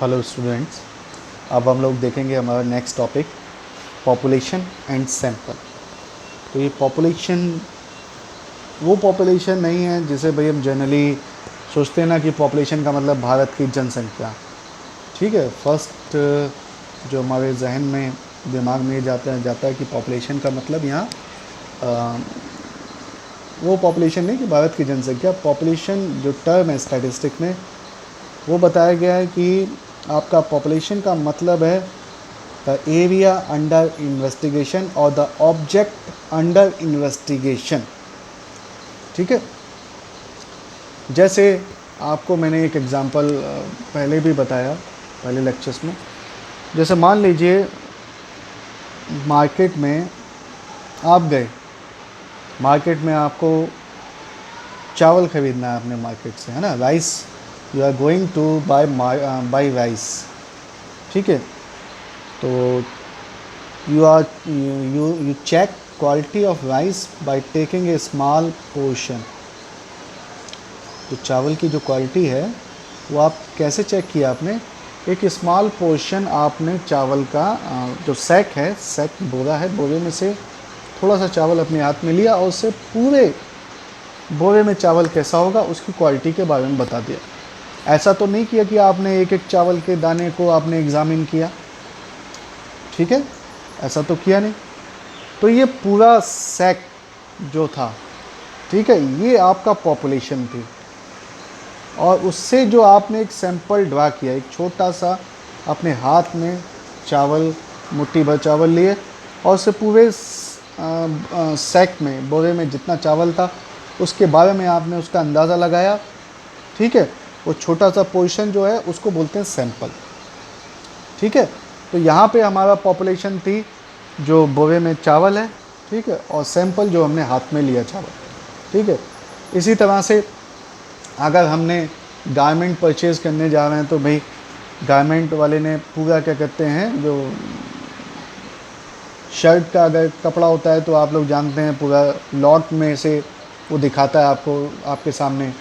Hello students. अब हम लोग देखेंगे हमारा next topic population and sample. तो ये पॉपुलेशन वो पॉपुलेशन नहीं है जिसे भाई हम जनरली सोचते हैं ना कि पॉपुलेशन का मतलब भारत की जनसंख्या। ठीक है, फर्स्ट जो हमारे जहन में दिमाग में ये जाता है कि पॉपुलेशन का मतलब यहाँ अ, वो पॉपुलेशन नहीं कि भारत की जनसंख्या। पॉपुलेशन जो टर्म है स्टैटिस्टिक में वो बताया गया है कि आपका पॉपुलेशन का मतलब है द एरिया अंडर इन्वेस्टिगेशन और द ऑब्जेक्ट अंडर इन्वेस्टिगेशन। ठीक है, जैसे आपको मैंने एक एग्जांपल पहले भी बताया पहले लेक्चर्स में। जैसे मान लीजिए मार्केट में आप गए, मार्केट में आपको चावल ख़रीदना है अपने मार्केट से, है ना, rice. You are going to buy rice. ठीक है, तो you check quality of rice by taking a small portion। तो चावल की जो क्वालिटी है वो आप कैसे चेक किया आपने? एक स्मॉल पोर्शन आपने चावल का जो सैक है, सैक बोरा है, बोरे में से थोड़ा सा चावल अपने हाथ में लिया और उससे पूरे बोरे में चावल कैसा होगा उसकी क्वालिटी के बारे में बता दिया। ऐसा तो नहीं किया कि आपने एक एक चावल के दाने को आपने एग्ज़ामिन किया। ठीक है, ऐसा तो किया नहीं। तो ये पूरा सैक जो था, ठीक है, ये आपका पॉपुलेशन थी। और उससे जो आपने एक सैंपल ड्रा किया, एक छोटा सा अपने हाथ में चावल, मुट्ठी भर चावल लिए और उससे पूरे सैक में, बोरे में जितना चावल था उसके बारे में आपने उसका अंदाज़ा लगाया। ठीक है, वो छोटा सा पोर्शन जो है उसको बोलते हैं सैंपल। ठीक है, तो यहाँ पे हमारा पॉपुलेशन थी जो बोरे में चावल है। ठीक है, और सैंपल जो हमने हाथ में लिया चावल। ठीक है, इसी तरह से अगर हमने गारमेंट परचेज़ करने जा रहे हैं तो भाई गारमेंट वाले ने पूरा क्या कहते हैं, जो शर्ट का अगर कपड़ा होता है तो आप लोग जानते हैं पूरा लॉट में से वो दिखाता है आपको, आपके सामने,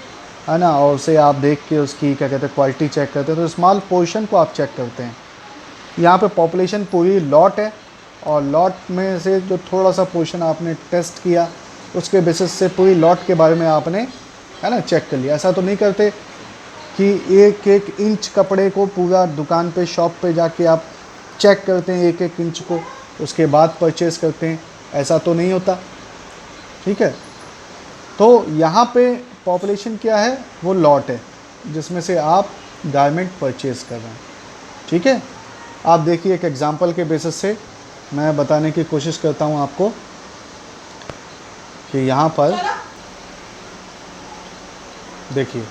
है ना, और उसे आप देख के उसकी क्या कहते हैं क्वालिटी चेक करते हैं। तो स्मॉल पोर्शन को आप चेक करते हैं। यहाँ पे पॉपुलेशन पूरी लॉट है और लॉट में से जो थोड़ा सा पोर्शन आपने टेस्ट किया उसके बेसिस से पूरी लॉट के बारे में आपने, है ना, चेक कर लिया। ऐसा तो नहीं करते कि एक एक इंच कपड़े को पूरा दुकान पे, शॉप पे जाके आप चेक करते हैं एक एक इंच को, उसके बाद परचेज़ करते हैं। ऐसा तो नहीं होता। ठीक है, तो यहाँ पे पॉपुलेशन क्या है, वो लॉट है जिसमें से आप गारमेंट परचेज़ कर रहे हैं। ठीक है, आप देखिए एक एग्जांपल के बेसिस से मैं बताने की कोशिश करता हूँ आपको कि यहाँ पर देखिए,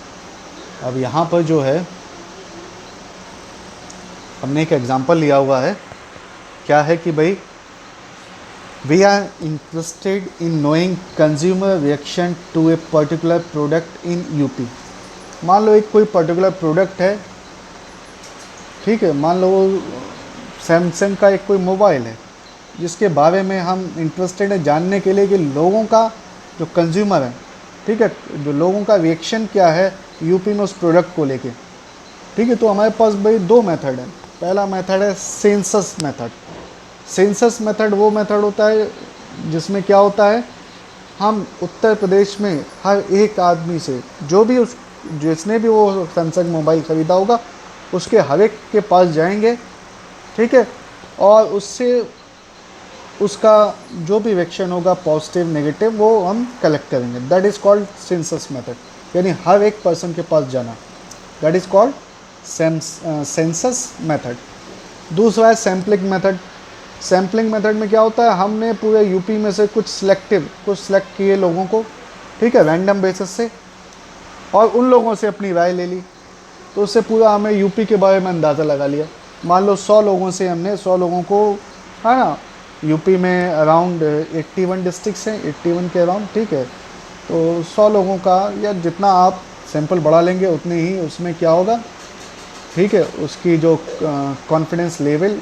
अब यहाँ पर जो है हमने एक एग्जांपल लिया हुआ है। क्या है कि भाई we are interested in knowing consumer reaction to a particular product in U. P लो एक कोई पर्टिकुलर प्रोडक्ट है, ठीक है, मान लो सैमसंग का एक कोई मोबाइल है जिसके बारे में हम इंटरेस्टेड हैं जानने के लिए कि लोगों का जो कंज्यूमर है, ठीक है, जो लोगों का रिएक्शन क्या है यूपी में उस प्रोडक्ट को लेके। ठीक है, तो हमारे पास भाई दो मेथड है। पहला मेथड है सेंसस मेथड। सेंसस मेथड वो मेथड होता है जिसमें क्या होता है, हम उत्तर प्रदेश में हर एक आदमी से, जो भी उस जिसने भी वो सैमसंग मोबाइल ख़रीदा होगा उसके हर एक के पास जाएंगे। ठीक है, और उससे उसका जो भी रिएक्शन होगा पॉजिटिव नेगेटिव वो हम कलेक्ट करेंगे। That is called census method, यानी हर एक पर्सन के पास जाना। That is called census method. दूसरा है सैम्पलिंग मेथड। सैम्पलिंग मेथड में क्या होता है, हमने पूरे यूपी में से कुछ सेलेक्ट किए लोगों को, ठीक है, रैंडम बेसिस से, और उन लोगों से अपनी राय ले ली। तो उससे पूरा हमें यूपी के बारे में अंदाज़ा लगा लिया। मान लो 100 लोगों से हमने 100 लोगों को, है ना, यूपी में अराउंड 81 डिस्ट्रिक्ट्स हैं, 81 के अराउंड। ठीक है, तो 100 लोगों का, या जितना आप सैंपल बढ़ा लेंगे उतने ही उसमें क्या होगा, ठीक है, उसकी जो कॉन्फिडेंस लेवल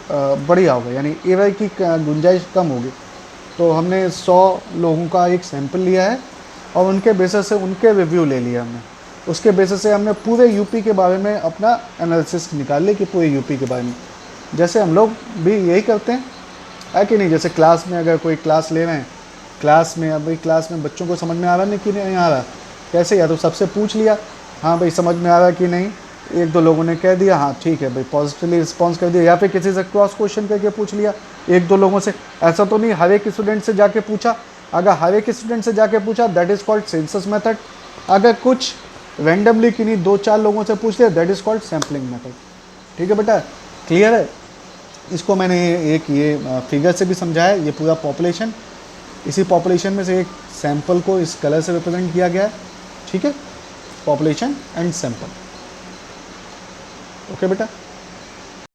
बढ़िया होगा, यानी एरर की गुंजाइश कम होगी। तो हमने 100 लोगों का एक सैंपल लिया है और उनके बेसिस से उनके रिव्यू ले लिया हमने। उसके बेसिस से हमने पूरे यूपी के बारे में अपना एनालिसिस निकाल लिया कि पूरे यूपी के बारे में। जैसे हम लोग भी यही करते हैं, है कि नहीं? जैसे क्लास में अगर कोई क्लास ले रहे हैं, क्लास में अभी क्लास में बच्चों को समझ में आ रहा नहीं कि नहीं आ रहा, कैसे? या तो सबसे पूछ लिया, हाँ भाई समझ में आ रहा कि नहीं, एक दो लोगों ने कह दिया हाँ ठीक है भाई, पॉजिटिवली रिस्पॉन्स कर दिया, या फिर किसी से क्रॉस क्वेश्चन करके पूछ लिया एक दो लोगों से। ऐसा तो नहीं हर एक स्टूडेंट से जाके पूछा। अगर हर एक स्टूडेंट से जाके पूछा that is called census method. अगर कुछ रैंडमली किन्हीं दो चार लोगों से पूछ लिया that is called sampling method. ठीक है बेटा, क्लियर है? इसको मैंने एक ये फिगर से भी समझाया, ये पूरा पॉपुलेशन, इसी पॉपुलेशन में से एक सैंपल को इस कलर से रिप्रेजेंट किया गया है। ठीक है, पॉपुलेशन एंड सैंपल। ओके बेटा।